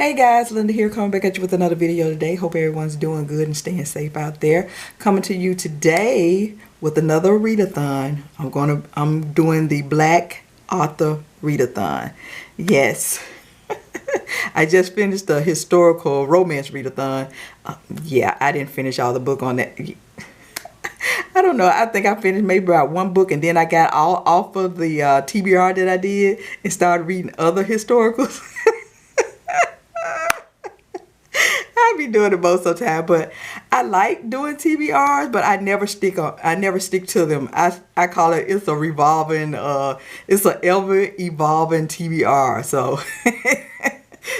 Hey guys, Linda here, coming back at you with another video today. Hope everyone's doing good and staying safe out there. Coming to you today with another readathon. I'm doing the Black Author Readathon. Yes. I just finished the historical romance readathon. Yeah, I didn't finish all the book on that. I don't know. I think I finished maybe about one book, and then I got all off of the TBR that I did and started reading other historicals. I be doing it most of the time, but I like doing TBRs, but I never stick to them. I call it's a revolving, it's an ever evolving TBR. So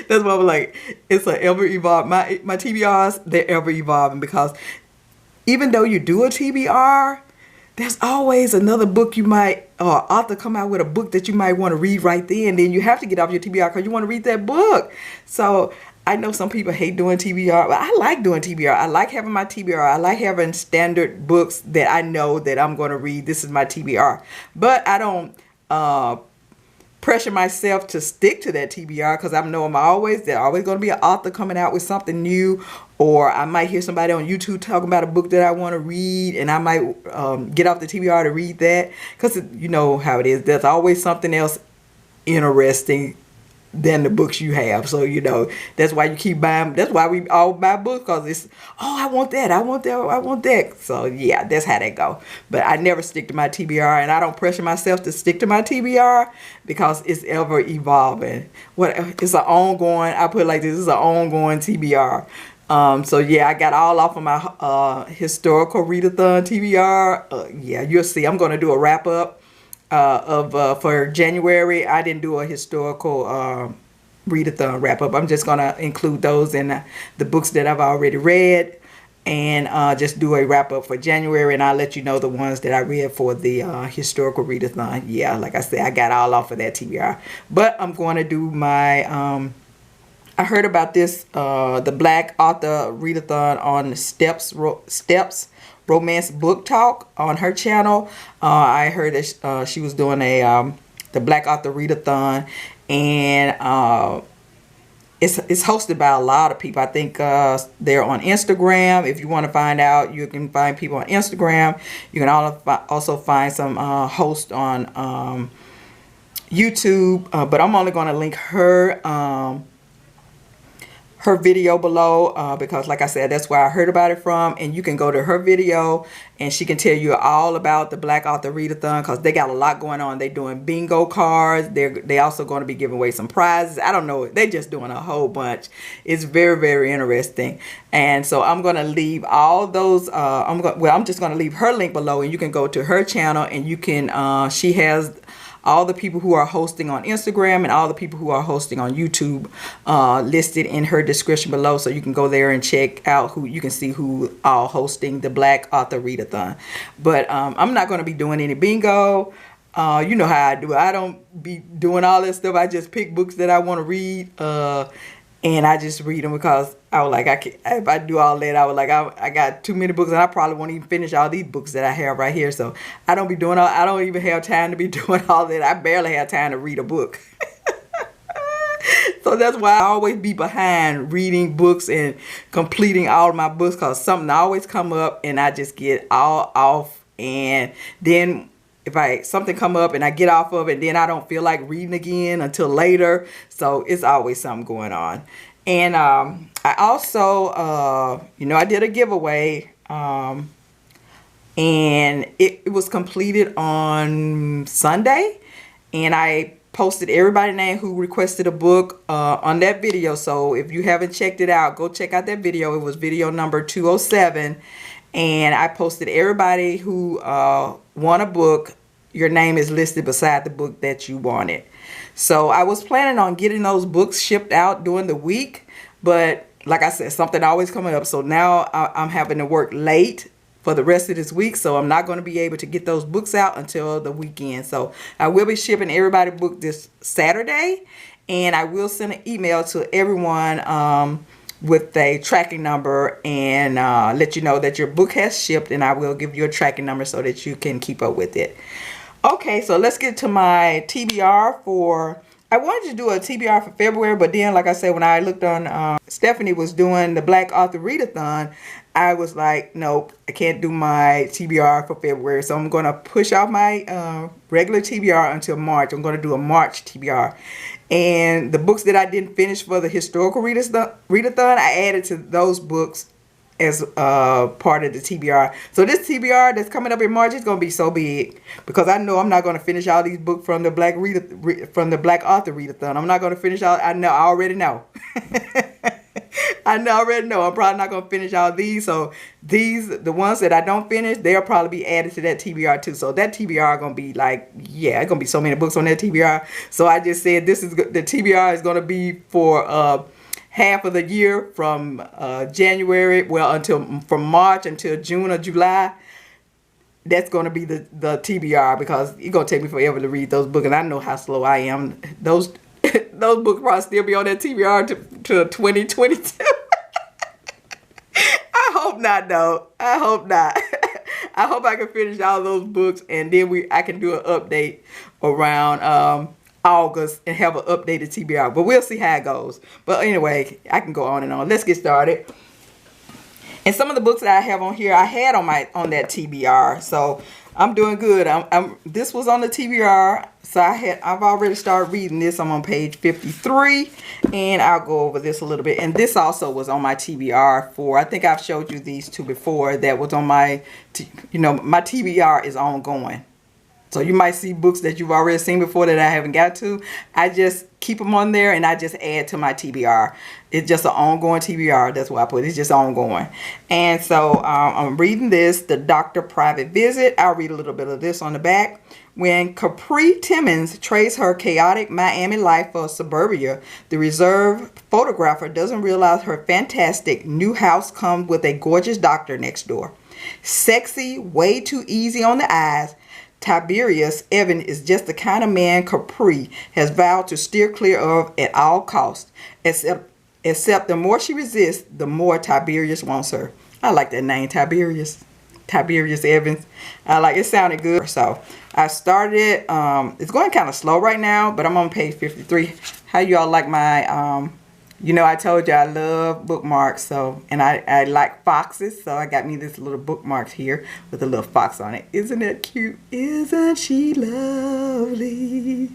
that's why I'm like, it's an ever evolving. My TBRs, they're ever evolving, because even though you do a TBR, there's always another book or author come out with a book that you might want to read right then. Then you have to get off your TBR because you want to read that book. So I know some people hate doing TBR, but I like doing TBR. I like having my TBR. I like having standard books that I know that I'm going to read. This is my TBR. But I don't pressure myself to stick to that TBR, because I know there's always going to be an author coming out with something new, or I might hear somebody on YouTube talking about a book that I want to read, and I might get off the TBR to read that, because you know how it is. There's always something else interesting than the books you have. So you know, that's why you keep buying. That's why we all buy books, because it's, oh, I want that, I want that, I want that. So yeah, that's how that go. But I never stick to my TBR, and I don't pressure myself to stick to my TBR, because it's ever evolving. It's an ongoing, I put it like this, it's an ongoing TBR. So yeah, I got all off of my historical readathon TBR. Yeah, you'll see. I'm going to do a wrap up for January. I didn't do a historical readathon wrap up. I'm just going to include those in the books that I've already read, and just do a wrap up for January, and I'll let you know the ones that I read for the historical readathon. Yeah, like I said, I got all off of that TBR. But I'm going to do my I heard about this, the Black Author Readathon on Stephs Romance Book Talk on her channel. I heard that she was doing the Black Author Readathon, and it's hosted by a lot of people. I think they're on Instagram. If you want to find out, you can find people on Instagram. You can also find some hosts on YouTube, but I'm only going to link her video below, because like I said, that's where I heard about it from, and you can go to her video and she can tell you all about the Black Author Readathon, because they got a lot going on. They're doing bingo cards. They also going to be giving away some prizes. I don't know, they're just doing a whole bunch. It's very, very interesting. And so I'm going to leave all those I'm just going to leave her link below, and you can go to her channel, and you can she has all the people who are hosting on Instagram and all the people who are hosting on YouTube listed in her description below, so you can go there and check out you can see who all hosting the Black Author Readathon. But I'm not going to be doing any bingo. You know how I do it. I don't be doing all that stuff. I just pick books that I want to read, and I just read them, because I was like, if I do all that, I was like, I got too many books, and I probably won't even finish all these books that I have right here. So I don't even have time to be doing all that. I barely have time to read a book. So that's why I always be behind reading books and completing all of my books, because something always come up and I just get all off, and then if something come up and I get off of it, then I don't feel like reading again until later. So it's always something going on. And I also, I did a giveaway, and it was completed on Sunday, and I posted everybody's name who requested a book on that video. So if you haven't checked it out, go check out that video. It was video number 207. And I posted everybody who won a book. Your name is listed beside the book that you wanted. So I was planning on getting those books shipped out during the week, but like I said, something always coming up. So now I'm having to work late for the rest of this week, so I'm not going to be able to get those books out until the weekend. So I will be shipping everybody book this Saturday, and I will send an email to everyone with a tracking number, and let you know that your book has shipped, and I will give you a tracking number so that you can keep up with it. Okay, so let's get to my TBR for I wanted to do a TBR for February, but then, like I said, when I looked on, Stephanie was doing the Black Author Readathon, I was like, nope, I can't do my TBR for February. So I'm going to push off my regular TBR until March. I'm going to do a March TBR. And the books that I didn't finish for the historical readathon, I added to those books as part of the TBR. So this TBR that's coming up in March is going to be so big because I know I'm not going to finish all these books from the Black Author Readathon. I'm not going to finish all. I already know. I already know. I'm probably not going to finish all these. So the ones that I don't finish, they'll probably be added to that TBR too. So that TBR going to be like, yeah, it's going to be so many books on that TBR. So I just said the TBR is going to be for half of the year from January, from March until June or July. That's going to be the TBR because it's going to take me forever to read those books. And I know how slow I am. Those books probably still be on that TBR to 2022. I hope not, though. I hope not. I hope I can finish all those books and then I can do an update around August and have an updated TBR. But we'll see how it goes. But anyway, I can go on and on. Let's get started. And some of the books that I have on here, I had on that TBR. So I'm doing good. This was on the TBR. So I've already started reading this. I'm on page 53. And I'll go over this a little bit. And this also was on my TBR for, I think I've showed you these two before. That was on my, my TBR is ongoing. So you might see books that you've already seen before that I haven't got to. I just keep them on there and I just add to my TBR. It's just an ongoing TBR. That's what I put. It's just ongoing. And so I'm reading this, The Doctor Private Visit. I'll read a little bit of this on the back. When Capri Timmons trades her chaotic Miami life for suburbia, the reserved photographer doesn't realize her fantastic new house comes with a gorgeous doctor next door. Sexy, way too easy on the eyes, Tiberius Evan is just the kind of man Capri has vowed to steer clear of at all costs. Except the more she resists, the more Tiberius wants her. I like that name, Tiberius. Tiberius Evans. I like it. Sounded good. So I started it. It's going kind of slow right now, but I'm on page 53. How y'all like my I told you I love bookmarks, so, and I like foxes, so I got me this little bookmarks here with a little fox on it. Isn't it cute? Isn't she lovely?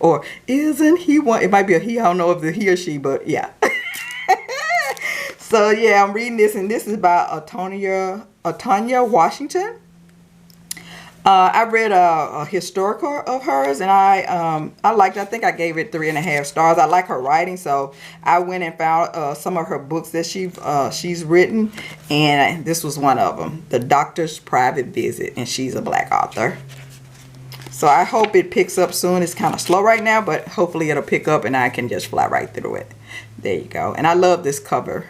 Or isn't he one? It might be a he. I don't know if it's a he or she, but yeah. So yeah, I'm reading this, and this is by Altonya Washington. I read a historical of hers, and I liked it. I think I gave it 3.5 stars. I like her writing, so I went and found some of her books that she's written, and this was one of them, The Doctor's Private Visit, and she's a Black author. So I hope it picks up soon. It's kind of slow right now, but hopefully it'll pick up and I can just fly right through it. There you go. And I love this cover.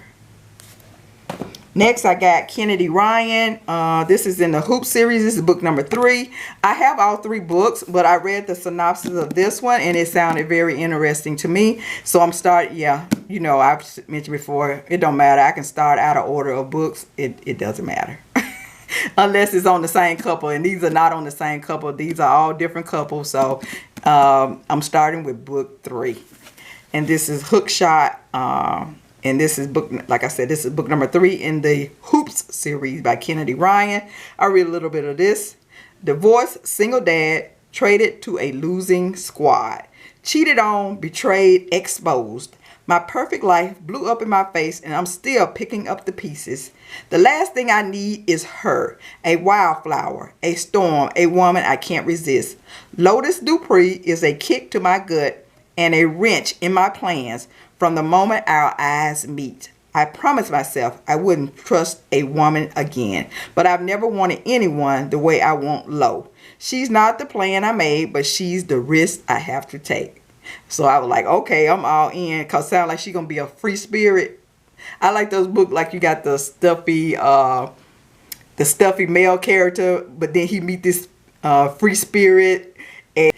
Next, I got Kennedy Ryan. This is in the Hoop series. This is book number 3. I have all 3 books, but I read the synopsis of this one, and it sounded very interesting to me. So I'm starting, I've mentioned before, it don't matter. I can start out of order of books. It doesn't matter. Unless it's on the same couple, and these are not on the same couple. These are all different couples. So I'm starting with book 3. And this is Hookshot. And this is book, like I said, this is book number 3 in the Hoops series by Kennedy Ryan. I'll read a little bit of this. Divorced, single dad, traded to a losing squad. Cheated on, betrayed, exposed. My perfect life blew up in my face, and I'm still picking up the pieces. The last thing I need is her. A wildflower, a storm, a woman I can't resist. Lotus Dupree is a kick to my gut and a wrench in my plans. From the moment our eyes meet, I promised myself I wouldn't trust a woman again, but I've never wanted anyone the way I want Lo. She's not the plan I made, but she's the risk I have to take. So I was like, okay, I'm all in, because it sounds like she's going to be a free spirit. I like those books, like you got the stuffy male character, but then he meet this free spirit, and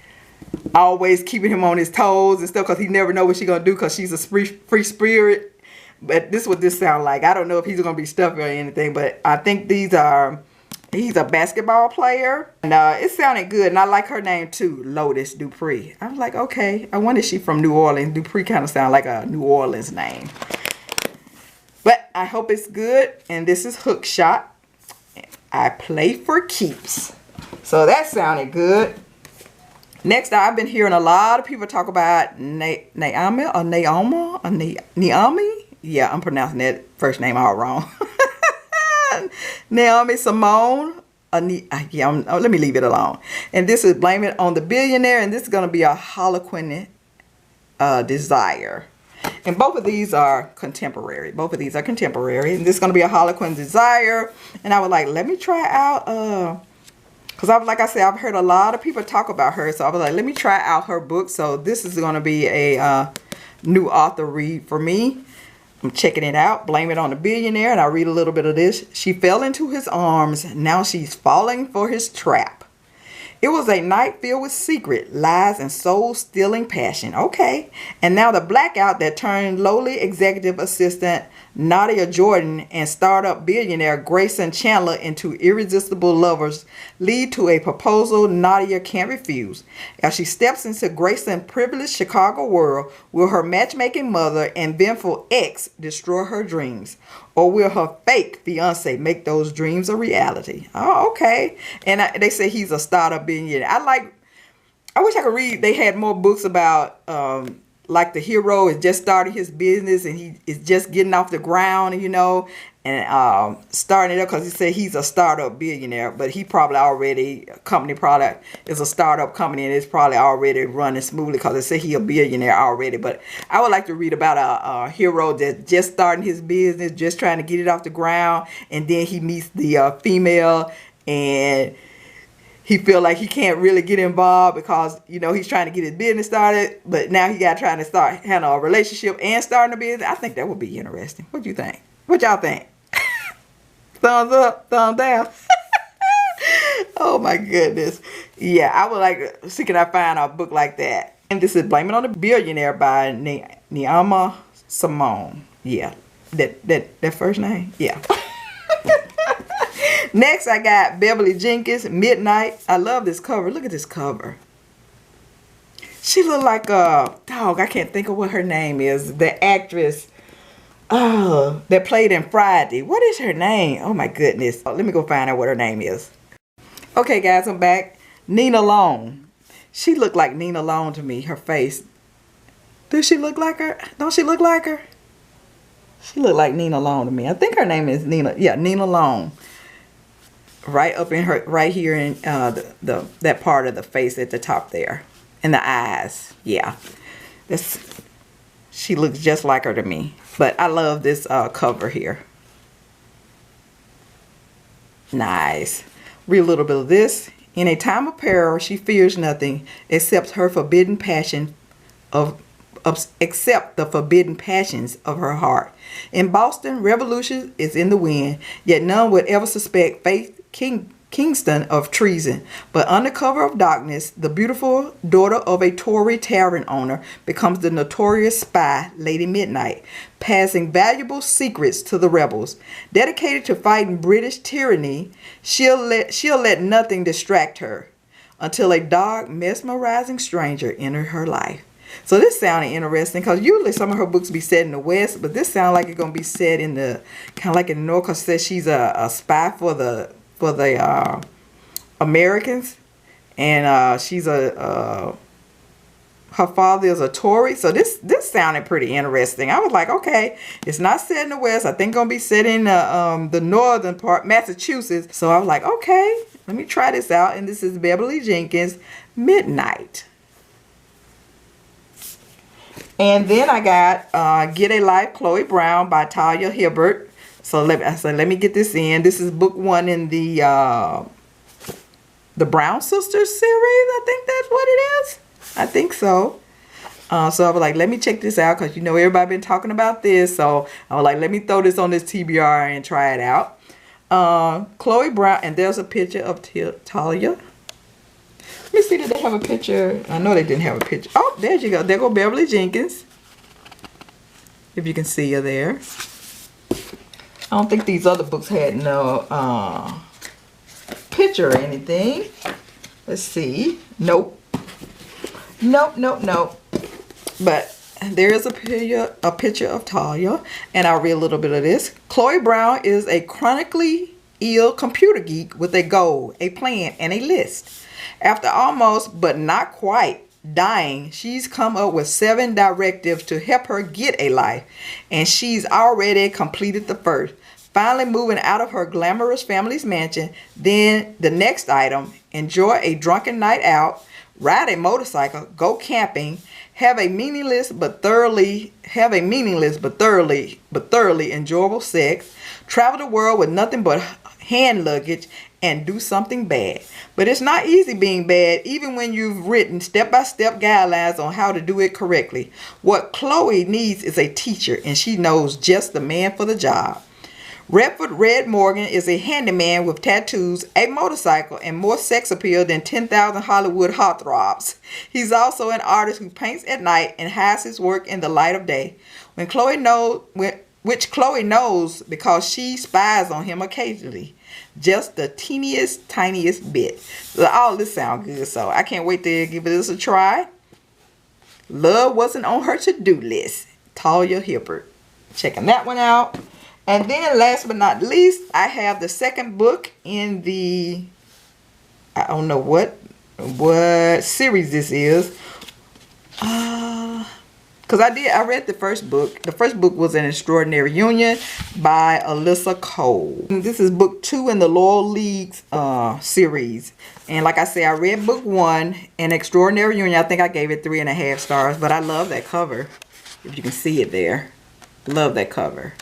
always keeping him on his toes and stuff, because he never know what she's gonna do, because she's a free spirit. But this is what this sounds like. I don't know if he's gonna be stuffy or anything, but I think these are He's a basketball player. And it sounded good. And I like her name too, Lotus Dupree. I was like, okay. I wonder if she's from New Orleans. Dupree kind of sounds like a New Orleans name. But I hope it's good. And this is Hookshot. I play for keeps. So that sounded good. Next, I've been hearing a lot of people talk about Naima or Naima or Naomi. Yeah, I'm pronouncing that first name all wrong. Naomi Simone. Let me leave it alone. And this is Blame It on the Billionaire. And this is going to be a Harlequin Desire. And both of these are contemporary. Both of these are contemporary. And this is going to be a Harlequin Desire. And I was like, let me try out, because like I said, I've heard a lot of people talk about her. So I was like, let me try out her book. So this is going to be a new author read for me. I'm checking it out. Blame It on the Billionaire. And I read a little bit of this. She fell into his arms. Now she's falling for his trap. It was a night filled with secret, lies, and soul-stealing passion. Okay. And now the blackout that turned lowly executive assistant Nadia Jordan and startup billionaire Grayson Chandler into irresistible lovers lead to a proposal Nadia can't refuse. As she steps into Grayson's privileged Chicago world, will her matchmaking mother and vengeful ex destroy her dreams? Or will her fake fiance make those dreams a reality? Oh, okay. And they say he's a startup billionaire. I wish I could read. They had more books about like the hero is just starting his business and he is just getting off the ground, you know, and starting it up, because he said he's a startup billionaire, but he probably already, company product is a startup company and it's probably already running smoothly because they say he's a billionaire already. But I would like to read about a hero that's just starting his business, just trying to get it off the ground, and then he meets the female and he feel like he can't really get involved because, you know, he's trying to get his business started, but now he got trying to start handle a relationship and starting a business. I think that would be interesting. What do you think? What y'all think? Thumbs up, thumbs down. Oh my goodness. Yeah, I would like to see can I find a book like that. And this is Blame It on the Billionaire by Naima Simone. Yeah, that first name. Yeah. Next, I got Beverly Jenkins, Midnight. I love this cover. Look at this cover. She look like a dog. I can't think of what her name is. The actress that played in Friday. What is her name? Oh my goodness. Let me go find out what her name is. Okay, guys, I'm back. Nina Long. She looked like Nina Long to me. Her face. Does she look like her? Don't she look like her? She looked like Nina Long to me. I think her name is Nina. Yeah, Nina Long. Right up in her, right here in that part of the face at the top there, and the eyes. Yeah, she looks just like her to me. But I love this cover here. Nice. Read a little bit of this. In a time of peril, she fears nothing except her forbidden passion except the forbidden passions of her heart. In Boston, revolution is in the wind, yet none would ever suspect Faith Kingston of treason. But under cover of darkness, the beautiful daughter of a Tory tavern owner becomes the notorious spy, Lady Midnight, passing valuable secrets to the rebels. Dedicated to fighting British tyranny, she'll let nothing distract her until a dark, mesmerizing stranger enters her life. So this sounded interesting because usually some of her books be set in the West, but this sounds like it's going to be set in the kind of like in the North, because it says she's a spy for the Americans, and she's her father is a Tory. So this sounded pretty interesting. I was like, okay, it's not set in the West. I think it's going to be set in the northern part, Massachusetts. So I was like, okay, let me try this out. And this is Beverly Jenkins, Midnight. And then I got Get a Life, Chloe Brown by Talia Hibbert. So let me get this in. This is book 1 in the Brown Sisters series. I think that's what it is. I think so. So I was like, let me check this out because, you know, everybody been talking about this. So I was like, let me throw this on this TBR and try it out. Chloe Brown, and there's a picture of Talia. Let me see, did they have a picture? I know they didn't have a picture. Oh, there you go. There go Beverly Jenkins. If you can see her there. I don't think these other books had no picture or anything. Let's see. Nope. Nope, nope, nope. But there is a picture of Talia, and I'll read a little bit of this. Chloe Brown is a chronically ill computer geek with a goal, a plan, and a list. After almost, but not quite, dying, she's come up with 7 directives to help her get a life, and she's already completed the first. Finally moving out of her glamorous family's mansion. Then the next item: enjoy a drunken night out, ride a motorcycle, go camping, have a meaningless but thoroughly enjoyable sex, travel the world with nothing but hand luggage, and do something bad. But it's not easy being bad, even when you've written step-by-step guidelines on how to do it correctly. What Chloe needs is a teacher, and she knows just the man for the job. Redford Red Morgan is a handyman with tattoos, a motorcycle, and more sex appeal than 10,000 Hollywood heartthrobs. He's also an artist who paints at night and hides his work in the light of day. Which Chloe knows because she spies on him occasionally. Just the tiniest bit. All this sounds good, so I can't wait to give this a try. Love wasn't on her to-do list. Talia Hibbert. Checking that one out. And then last but not least, I have the second book in the, I don't know what series this is. Because I read the first book. The first book was An Extraordinary Union by Alyssa Cole. And this is book 2 in the Laurel League's series. And like I say, I read book 1, An Extraordinary Union. I think I gave it 3.5 stars. But I love that cover. If you can see it there. Love that cover.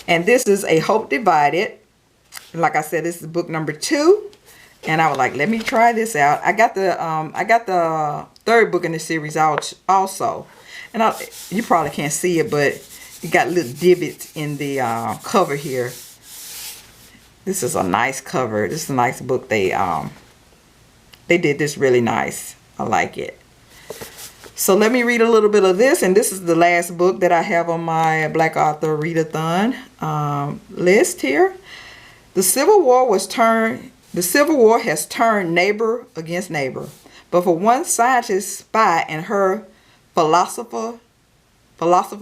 And this is A Hope Divided. Like I said, this is book number 2. And I was like, let me try this out. I got the third book in the series out also. And you probably can't see it, but it got little divots in the cover here. This is a nice cover. This is a nice book. They did this really nice. I like it. So let me read a little bit of this, and this is the last book that I have on my Black Author Readathon list here. The Civil War has turned neighbor against neighbor, but for one scientist spy and her philosopher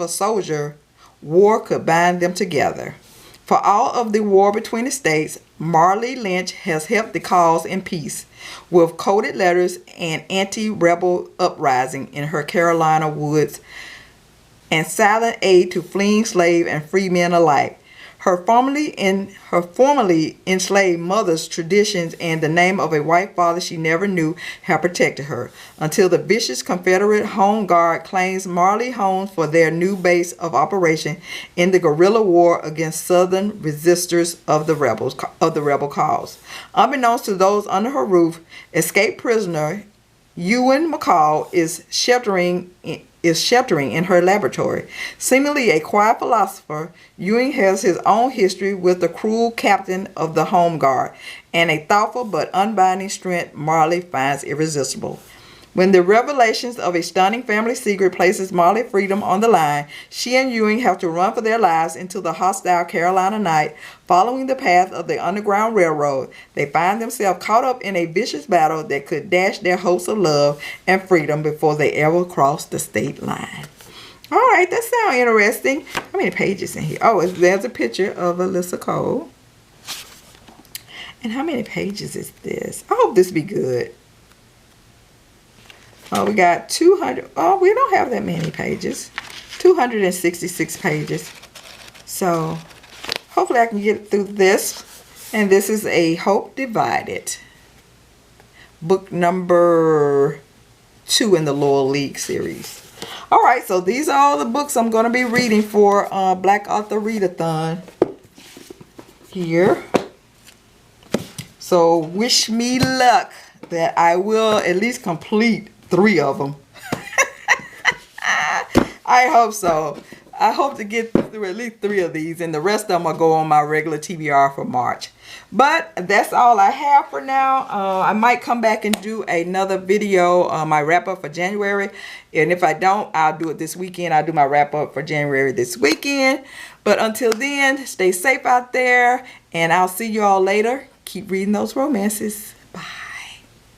soldier, war could bind them together. For all of the war between the states, Marley Lynch has helped the cause in peace with coded letters and anti-rebel uprising in her Carolina woods and silent aid to fleeing slave and free men alike. Her formerly enslaved mother's traditions and the name of a white father she never knew have protected her, until the vicious Confederate Home Guard claims Marley homes for their new base of operation in the guerrilla war against Southern resistors of the rebel cause. Unbeknownst to those under her roof, escaped prisoner Ewan McCall is sheltering in her laboratory. Seemingly a quiet philosopher, Ewing has his own history with the cruel captain of the Home Guard, and a thoughtful but unbinding strength Marley finds irresistible. When the revelations of a stunning family secret places Marley's freedom on the line, she and Ewing have to run for their lives into the hostile Carolina night, following the path of the Underground Railroad. They find themselves caught up in a vicious battle that could dash their hopes of love and freedom before they ever cross the state line. All right, that sounds interesting. How many pages in here? Oh, there's a picture of Alyssa Cole. And how many pages is this? I hope this be good. Oh, we got 200. Oh, we don't have that many pages. 266 pages. So, hopefully I can get through this. And this is A Hope Divided. Book number 2 in the Laurel League series. Alright, so these are all the books I'm going to be reading for Black Author Readathon here. So, wish me luck that I will at least complete 3 of them. I hope so. I hope to get through at least 3 of these, and the rest of them will go on my regular TBR for March. But that's all I have for now. I might come back and do another video, my wrap up for January. And if I don't, I'll do it this weekend. I'll do my wrap up for January this weekend. But until then, stay safe out there, and I'll see you all later. keep reading those romances. Bye.